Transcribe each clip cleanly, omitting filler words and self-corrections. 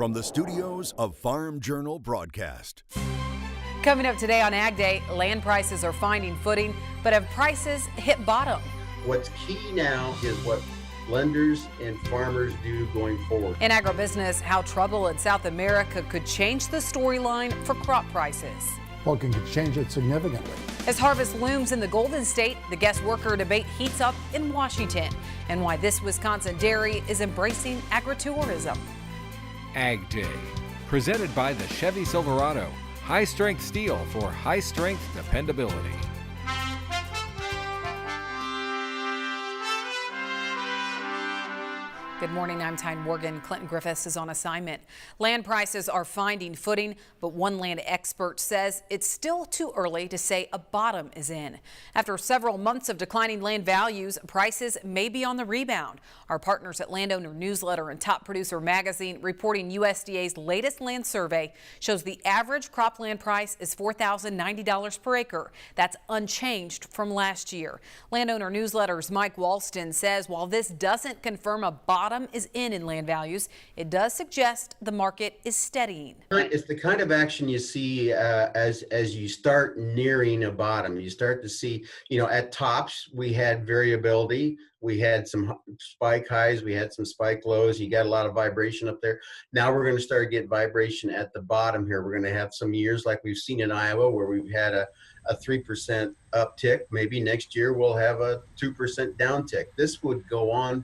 from the studios of Farm Journal Broadcast. Coming up today on Ag Day, land prices are finding footing, but have prices hit bottom? What's key now is what lenders and farmers do going forward. In agribusiness, how trouble in South America could change the storyline for crop prices. Well, it can change it significantly. As harvest looms in the Golden State, the guest worker debate heats up in Washington, and why this Wisconsin dairy is embracing agritourism. Ag Day, presented by the Chevy Silverado. High-strength steel for high-strength dependability. Good morning, I'm Tyne Morgan. Clinton Griffiths is on assignment. Land prices are finding footing, but one land expert says it's still too early to say a bottom is in. After several months of declining land values, prices may be on the rebound. Our partners at Landowner Newsletter and Top Producer Magazine reporting USDA's latest land survey shows the average cropland price is $4,090 per acre. That's unchanged from last year. Landowner Newsletter's Mike Walston says while this doesn't confirm a bottom is in land values, it does suggest the market is steadying. It's the kind of action you see as you start nearing a bottom. You start to see, at tops we had variability. We had some spike highs, we had some spike lows. You got a lot of vibration up there. Now we're going to start to get vibration at the bottom here. We're going to have some years like we've seen in Iowa where we've had a 3% uptick. Maybe next year we'll have a 2% downtick. This would go on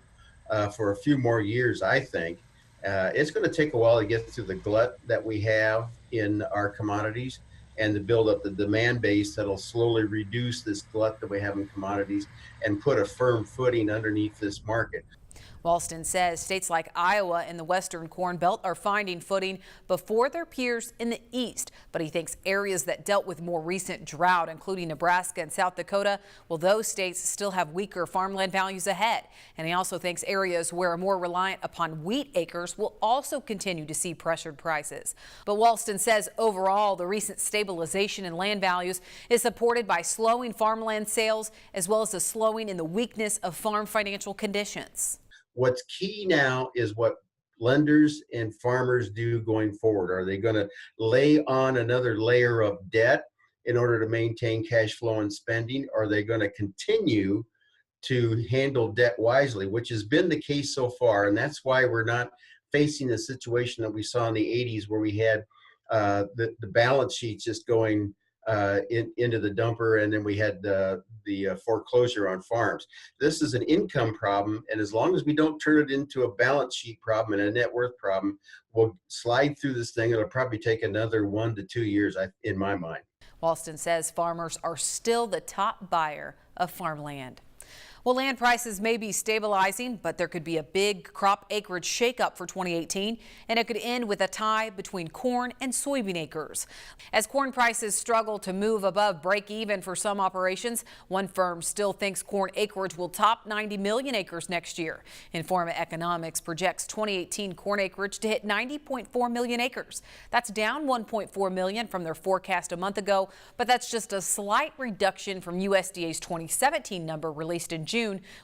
for a few more years, I think. It's going to take a while to get through the glut that we have in our commodities and to build up the demand base that'll slowly reduce this glut that we have in commodities and put a firm footing underneath this market. Walston says states like Iowa and the Western Corn Belt are finding footing before their peers in the East. But he thinks areas that dealt with more recent drought, including Nebraska and South Dakota, well, those states still have weaker farmland values ahead. And he also thinks areas where are more reliant upon wheat acres will also continue to see pressured prices. But Walston says overall, the recent stabilization in land values is supported by slowing farmland sales as well as a slowing in the weakness of farm financial conditions. What's key now is what lenders and farmers do going forward. Are they going to lay on another layer of debt in order to maintain cash flow and spending? Are they going to continue to handle debt wisely, which has been the case so far? And that's why we're not facing the situation that we saw in the 80s where we had the balance sheets just going into the dumper, and then we had the foreclosure on farms. This is an income problem, and as long as we don't turn it into a balance sheet problem and a net worth problem, we'll slide through this thing. It'll probably take another 1 to 2 years, in my mind. Walston says farmers are still the top buyer of farmland. Well, land prices may be stabilizing, but there could be a big crop acreage shakeup for 2018, and it could end with a tie between corn and soybean acres. As corn prices struggle to move above break even for some operations, one firm still thinks corn acreage will top 90 million acres next year. Informa Economics projects 2018 corn acreage to hit 90.4 million acres. That's down 1.4 million from their forecast a month ago, but that's just a slight reduction from USDA's 2017 number released in June,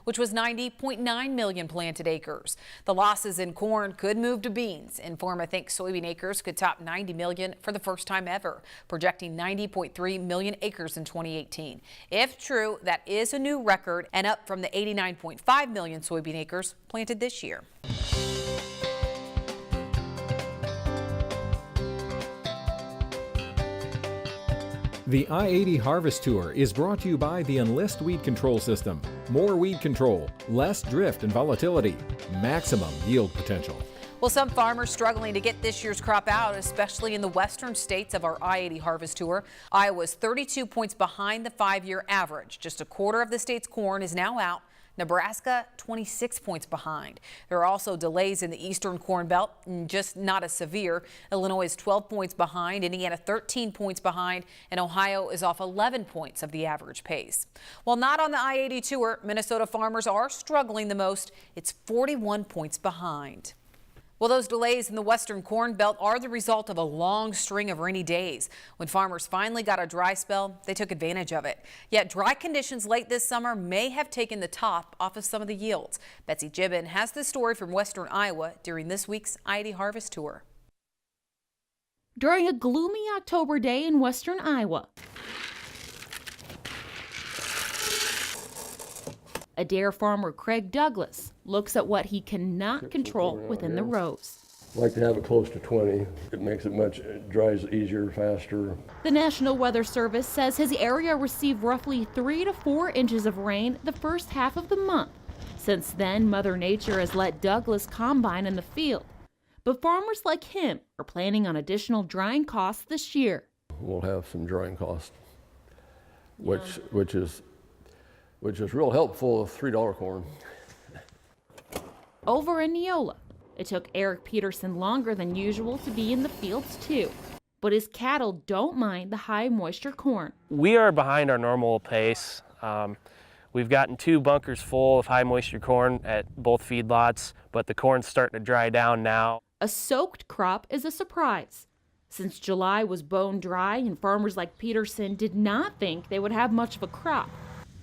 which was 90.9 million planted acres. The losses in corn could move to beans. Informa thinks soybean acres could top 90 million for the first time ever, projecting 90.3 million acres in 2018. If true, that is a new record and up from the 89.5 million soybean acres planted this year. The I-80 Harvest Tour is brought to you by the Enlist Weed Control System. More weed control, less drift and volatility, maximum yield potential. Well, some farmers struggling to get this year's crop out, especially in the western states of our I-80 Harvest Tour. Iowa's 32 points behind the 5-year average. Just a quarter of the state's corn is now out. Nebraska 26 points behind. There are also delays in the eastern corn belt, just not as severe. Illinois is 12 points behind, Indiana 13 points behind, and Ohio is off 11 points of the average pace. While not on the I-80 tour, Minnesota farmers are struggling the most. It's 41 points behind. Well, those delays in the western corn belt are the result of a long string of rainy days. When farmers finally got a dry spell, they took advantage of it. Yet dry conditions late this summer may have taken the top off of some of the yields. Betsy Gibbon has the story from western Iowa during this week's I-80 Harvest Tour. during a gloomy October day in western Iowa. Adair farmer Craig Douglas looks at what he cannot control within the rows. I like to have it close to 20. It makes it dries easier, faster. The National Weather Service says his area received roughly 3 to 4 inches of rain the first half of the month. Since then, Mother Nature has let Douglas combine in the field. But farmers like him are planning on additional drying costs this year. We'll have some drying costs, which is real helpful with $3 corn. Over in Neola, it took Eric Peterson longer than usual to be in the fields too. But his cattle don't mind the high moisture corn. We are behind our normal pace. We've gotten 2 bunkers full of high moisture corn at both feedlots, but the corn's starting to dry down now. A soaked crop is a surprise. Since July was bone dry and farmers like Peterson did not think they would have much of a crop.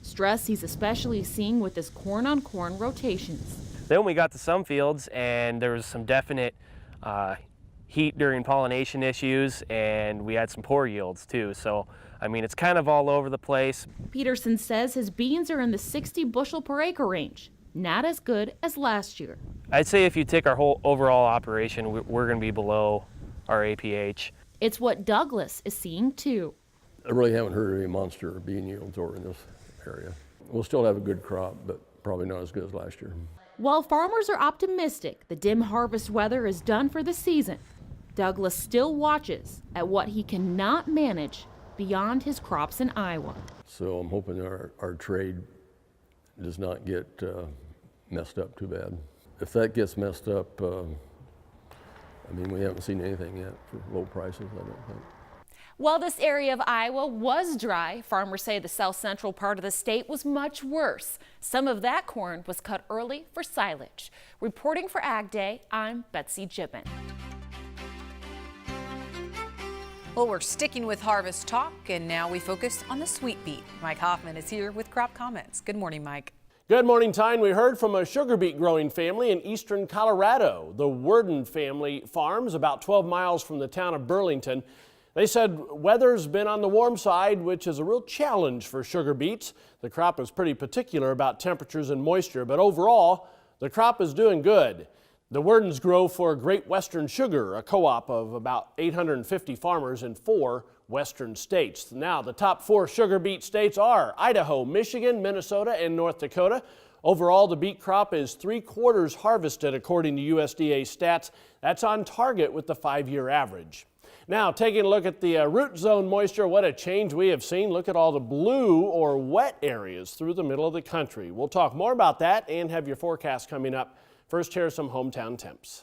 Stress he's especially seeing with his corn-on-corn rotations. Then we got to some fields and there was some definite heat during pollination issues, and we had some poor yields too. So, I mean, it's kind of all over the place. Peterson says his beans are in the 60 bushel per acre range, not as good as last year. I'd say if you take our whole overall operation, we're going to be below our APH. It's what Douglas is seeing too. I really haven't heard of any monster bean yields over in this area. We'll still have a good crop, but probably not as good as last year. While farmers are optimistic the dim harvest weather is done for the season, Douglas still watches at what he cannot manage beyond his crops in Iowa. So I'm hoping our trade does not get messed up too bad. If that gets messed up, I mean, we haven't seen anything yet for low prices, I don't think. While this area of Iowa was dry, farmers say the south central part of the state was much worse. Some of that corn was cut early for silage. Reporting for AgDay, I'm Betsy Gibbon. Well, we're sticking with harvest talk, and now we focus on the sweet beet. Mike Hoffman is here with crop comments. Good morning, Mike. Good morning, Tyne. We heard from a sugar beet growing family in eastern Colorado. The Worden family farms about 12 miles from the town of Burlington. They said weather's been on the warm side, which is a real challenge for sugar beets. The crop is pretty particular about temperatures and moisture, but overall, the crop is doing good. The Wordens grow for Great Western Sugar, a co-op of about 850 farmers in 4 western states. Now, the top 4 sugar beet states are Idaho, Michigan, Minnesota, and North Dakota. Overall, the beet crop is 3/4 harvested according to USDA stats. That's on target with the 5-year average. Now, taking a look at the root zone moisture, what a change we have seen. Look at all the blue or wet areas through the middle of the country. We'll talk more about that and have your forecast coming up. First, here's some hometown temps.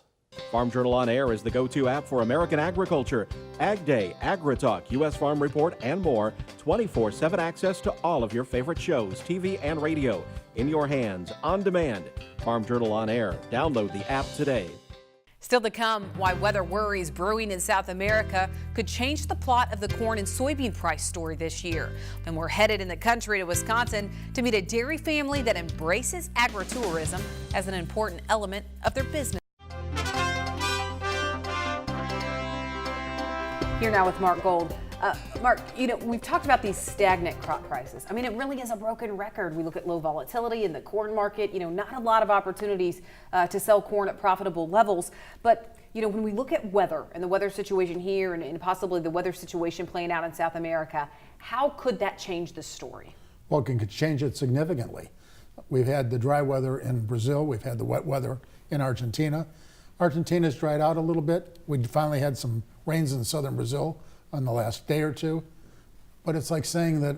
Farm Journal On Air is the go-to app for American agriculture. AgDay, AgriTalk, U.S. Farm Report, and more. 24/7 access to all of your favorite shows, TV and radio. In your hands, on demand. Farm Journal On Air. Download the app today. Still to come, why weather worries brewing in South America could change the plot of the corn and soybean price story this year. And we're headed in the country to Wisconsin to meet a dairy family that embraces agritourism as an important element of their business. Here now with Mark Gold. Mark, we've talked about these stagnant crop prices. I mean, it really is a broken record. We look at low volatility in the corn market, not a lot of opportunities to sell corn at profitable levels. But, when we look at weather and the weather situation here and possibly the weather situation playing out in South America, how could that change the story? Well, it can change it significantly. We've had the dry weather in Brazil. We've had the wet weather in Argentina. Argentina's dried out a little bit. We finally had some rains in southern Brazil on the last day or two. But it's like saying that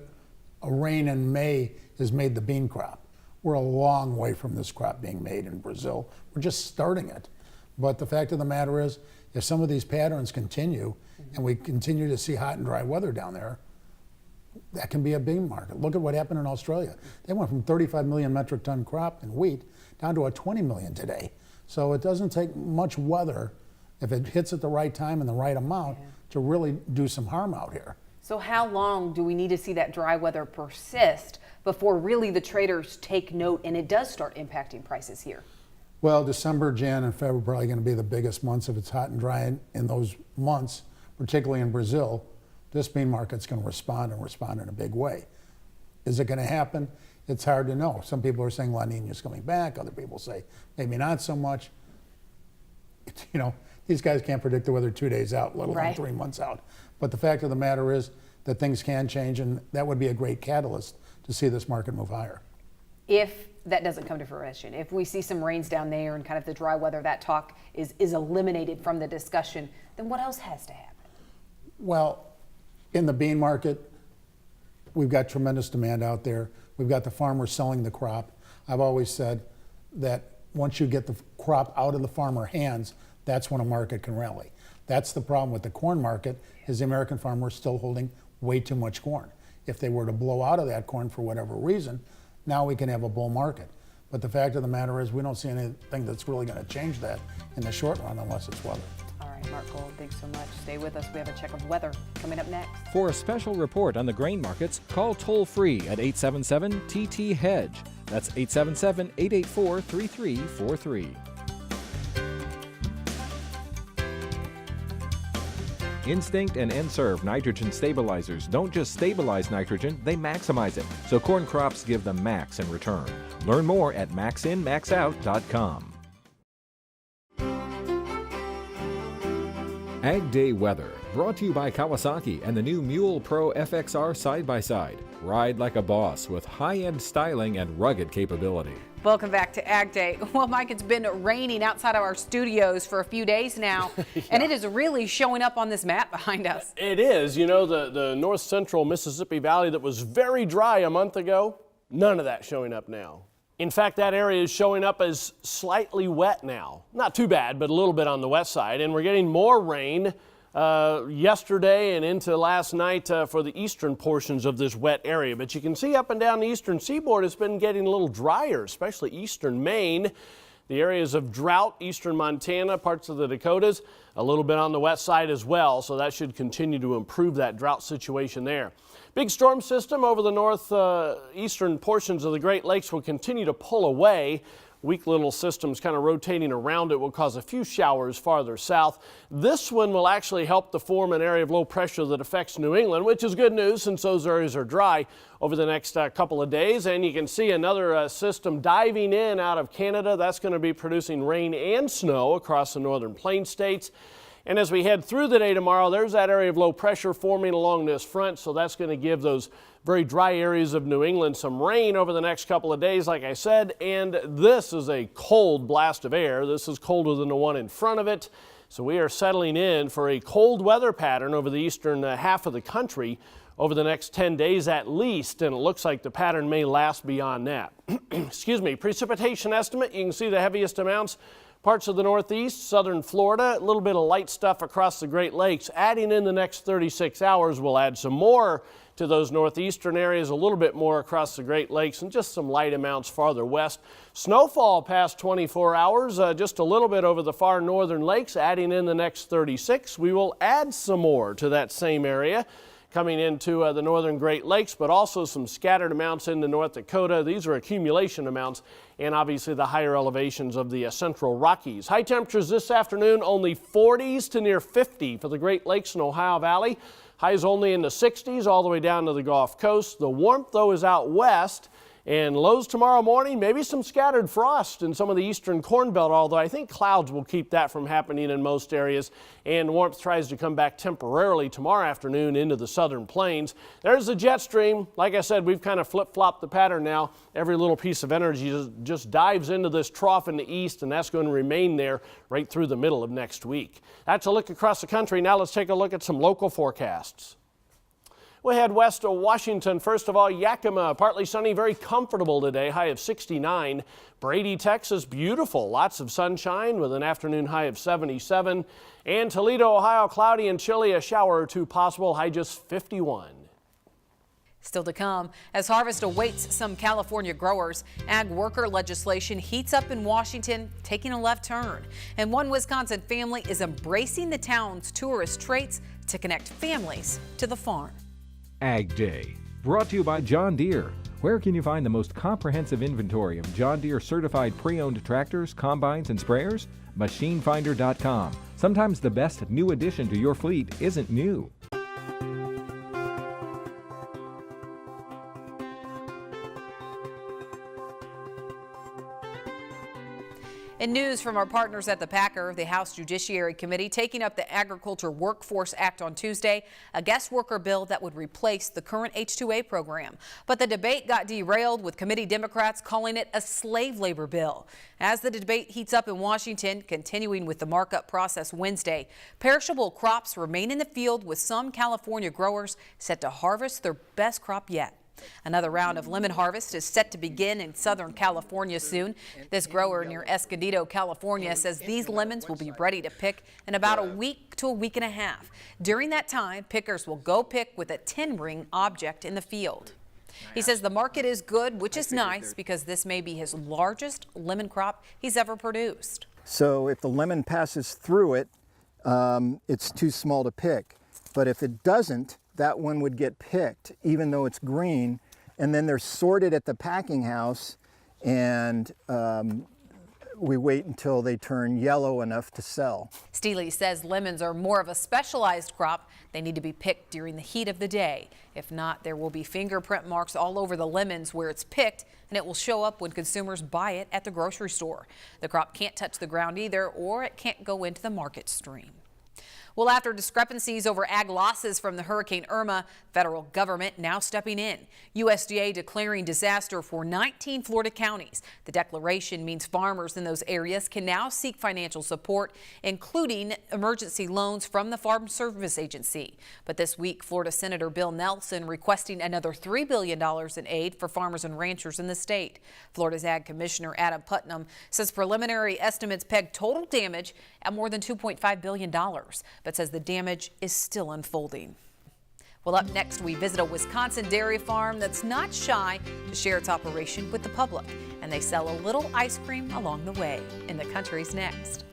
a rain in May has made the bean crop. We're a long way from this crop being made in Brazil. We're just starting it. But the fact of the matter is, if some of these patterns continue and we continue to see hot and dry weather down there, that can be a bean market. Look at what happened in Australia. They went from 35 million metric ton crop in wheat down to a 20 million today. So it doesn't take much weather, if it hits at the right time and the right amount, to really do some harm out here. So how long do we need to see that dry weather persist before really the traders take note and it does start impacting prices here? Well, December, Jan, and February are probably going to be the biggest months if it's hot and dry in those months. particularly in Brazil, this bean market's going to respond and respond in a big way. Is it going to happen? It's hard to know. Some people are saying La Nina's coming back. Other people say maybe not so much. You know, these guys can't predict the weather 2 days out, let alone 3 months out. But the fact of the matter is that things can change, and that would be a great catalyst to see this market move higher. If that doesn't come to fruition, if we see some rains down there and kind of the dry weather, that talk is eliminated from the discussion, then what else has to happen? Well, in the bean market, we've got tremendous demand out there. We've got the farmers selling the crop. I've always said that once you get the crop out of the farmer hands, that's when a market can rally. That's the problem with the corn market, is the American farmer is still holding way too much corn. If they were to blow out of that corn for whatever reason, now we can have a bull market. But the fact of the matter is we don't see anything that's really going to change that in the short run unless it's weather. All right, Mark Gold, thanks so much. Stay with us. We have a check of weather coming up next. For a special report on the grain markets, call toll-free at 877-TT-HEDGE. That's 877-884-3343. Instinct and N-Serve nitrogen stabilizers don't just stabilize nitrogen, they maximize it. So corn crops give the max in return. Learn more at maxinmaxout.com. AgDay weather, brought to you by Kawasaki and the new Mule Pro FXR side-by-side. Ride like a boss with high-end styling and rugged capability. Welcome back to AgDay. Well, Mike, it's been raining outside of our studios for a few days now, and it is really showing up on this map behind us. It is. You know, the north central Mississippi Valley that was very dry a month ago, none of that showing up now. In fact, that area is showing up as slightly wet now. Not too bad, but a little bit on the wet side. And we're getting more rain yesterday and into last night for the eastern portions of this wet area. But you can see up and down the eastern seaboard, it's been getting a little drier, especially eastern Maine. The areas of drought, eastern Montana, parts of the Dakotas, a little bit on the west side as well. So that should continue to improve that drought situation there. Big storm system over the northeastern portions of the Great Lakes will continue to pull away. Weak little systems kind of rotating around it will cause a few showers farther south. This one will actually help to form an area of low pressure that affects New England, which is good news since those areas are dry over the next couple of days. And you can see another system diving in out of Canada. That's going to be producing rain and snow across the northern plain states. And as we head through the day tomorrow, there's that area of low pressure forming along this front, so that's going to give those very dry areas of New England some rain over the next couple of days, like I said. And this is a cold blast of air. This is colder than the one in front of it. So we are settling in for a cold weather pattern over the eastern half of the country over the next 10 days at least, and it looks like the pattern may last beyond that. Excuse me, precipitation estimate, you can see the heaviest amounts. Parts of the Northeast, southern Florida, a little bit of light stuff across the Great Lakes. Adding in the next 36 hours, we'll add some more to those northeastern areas, a little bit more across the Great Lakes, and just some light amounts farther west. Snowfall past 24 hours, just a little bit over the far northern lakes. Adding in the next 36, we will add some more to that same area coming into the northern Great Lakes, but also some scattered amounts into North Dakota. These are accumulation amounts, and obviously the higher elevations of the central Rockies. High temperatures this afternoon, only 40s to near 50 for the Great Lakes and Ohio Valley. Highs only in the 60s all the way down to the Gulf Coast. The warmth, though, is out west. And lows tomorrow morning, maybe some scattered frost in some of the eastern Corn Belt, although I think clouds will keep that from happening in most areas. And warmth tries to come back temporarily tomorrow afternoon into the southern plains. There's the jet stream. Like I said, we've kind of flip-flopped the pattern now. Every little piece of energy just dives into this trough in the east, and that's going to remain there right through the middle of next week. That's a look across the country. Now let's take a look at some local forecasts. We head west of Washington. First of all, Yakima, partly sunny, very comfortable today, high of 69. Brady, Texas, beautiful, lots of sunshine with an afternoon high of 77. And Toledo, Ohio, cloudy and chilly, a shower or two possible, high just 51. Still to come, as harvest awaits some California growers, ag worker legislation heats up in Washington, taking a left turn. And one Wisconsin family is embracing the town's tourist traits to connect families to the farm. AgDay, brought to you by John Deere. Where can you find the most comprehensive inventory of John Deere certified pre-owned tractors, combines, and sprayers? MachineFinder.com. Sometimes the best new addition to your fleet isn't new. In news from our partners at the Packer, the House Judiciary Committee taking up the Agriculture Workforce Act on Tuesday, a guest worker bill that would replace the current H-2A program. But the debate got derailed with committee Democrats calling it a slave labor bill. As the debate heats up in Washington, continuing with the markup process Wednesday, perishable crops remain in the field with some California growers set to harvest their best crop yet. Another round of lemon harvest is set to begin in Southern California soon. This grower near Escondido, California, says these lemons will be ready to pick in about a week to a week and a half. During that time, pickers will go pick with a 10-ring object in the field. He says the market is good, which is nice because this may be his largest lemon crop he's ever produced. So if the lemon passes through it, it's too small to pick. But if it doesn't, that one would get picked, even though it's green, and then they're sorted at the packing house, and we wait until they turn yellow enough to sell. Steele says lemons are more of a specialized crop. They need to be picked during the heat of the day. If not, there will be fingerprint marks all over the lemons where it's picked, and it will show up when consumers buy it at the grocery store. The crop can't touch the ground either, or it can't go into the market stream. Well, after discrepancies over ag losses from the Hurricane Irma, federal government now stepping in. USDA declaring disaster for 19 Florida counties. The declaration means farmers in those areas can now seek financial support, including emergency loans from the Farm Service Agency. But this week, Florida Senator Bill Nelson requesting another $3 billion in aid for farmers and ranchers in the state. Florida's Ag Commissioner Adam Putnam says preliminary estimates peg total damage at more than $2.5 billion. But says the damage is still unfolding. Well, up next, we visit a Wisconsin dairy farm that's not shy to share its operation with the public. And they sell a little ice cream along the way. In the Country's next.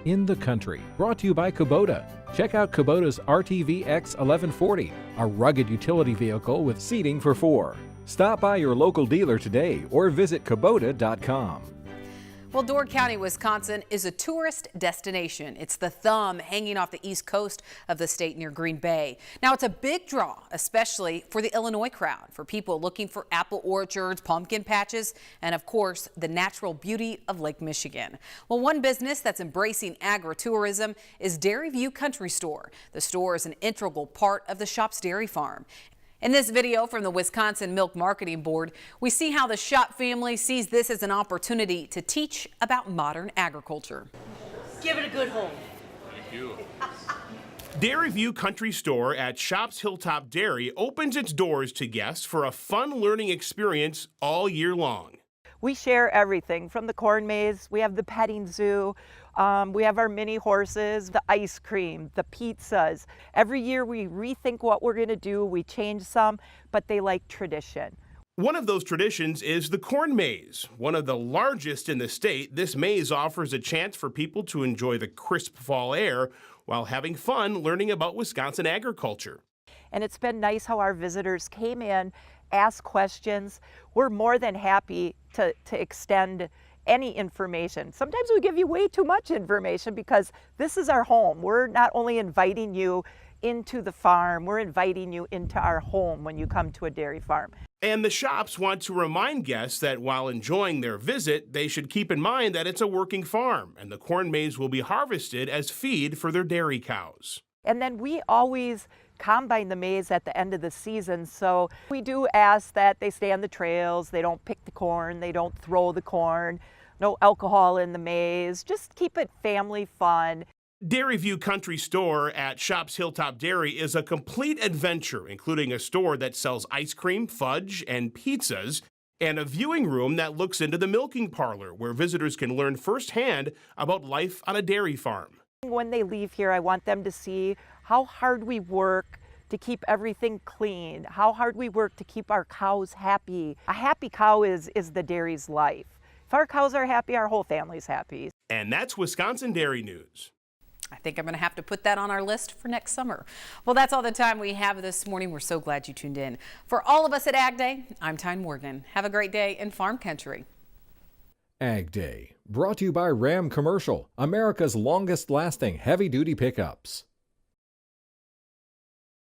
In the Country, brought to you by Kubota. Check out Kubota's RTV X1140, a rugged utility vehicle with seating for 4. Stop by your local dealer today or visit Kubota.com. Well, Door County, Wisconsin is a tourist destination. It's the thumb hanging off the east coast of the state near Green Bay. Now, it's a big draw, especially for the Illinois crowd, for people looking for apple orchards, pumpkin patches, and of course, the natural beauty of Lake Michigan. Well, one business that's embracing agritourism is Dairy View Country Store. The store is an integral part of the shop's dairy farm. In this video from the Wisconsin Milk Marketing Board, we see how the Shop family sees this as an opportunity to teach about modern agriculture. Give it a good hold. Thank you. Dairy View Country Store at Shops Hilltop Dairy opens its doors to guests for a fun learning experience all year long. We share everything from the corn maze, we have the petting zoo, we have our mini horses, the ice cream, the pizzas. Every year we rethink what we're going to do, we change some, but they like tradition. One of those traditions is the corn maze. One of the largest in the state, this maze offers a chance for people to enjoy the crisp fall air while having fun learning about Wisconsin agriculture. And it's been nice how our visitors came in, asked questions. We're more than happy to extend any information. Sometimes we give you way too much information because this is our home. We're not only inviting you into the farm, we're inviting you into our home when you come to a dairy farm. And the shops want to remind guests that while enjoying their visit, they should keep in mind that it's a working farm and the corn maze will be harvested as feed for their dairy cows. And then we always combine the maize at the end of the season, so we do ask that they stay on the trails, they don't pick the corn, they don't throw the corn, no alcohol in the maize, just keep it family fun. Dairy View Country Store at Shops Hilltop Dairy is a complete adventure, including a store that sells ice cream, fudge, and pizzas, and a viewing room that looks into the milking parlor, where visitors can learn firsthand about life on a dairy farm. When they leave here, I want them to see how hard we work to keep everything clean, how hard we work to keep our cows happy. A happy cow is the dairy's life. If our cows are happy, our whole family's happy. And that's Wisconsin Dairy News. I think I'm going to have to put that on our list for next summer. Well, that's all the time we have this morning. We're so glad you tuned in. For all of us at Ag Day, I'm Tyne Morgan. Have a great day in farm country. Ag Day, brought to you by Ram Commercial, America's longest lasting heavy duty pickups.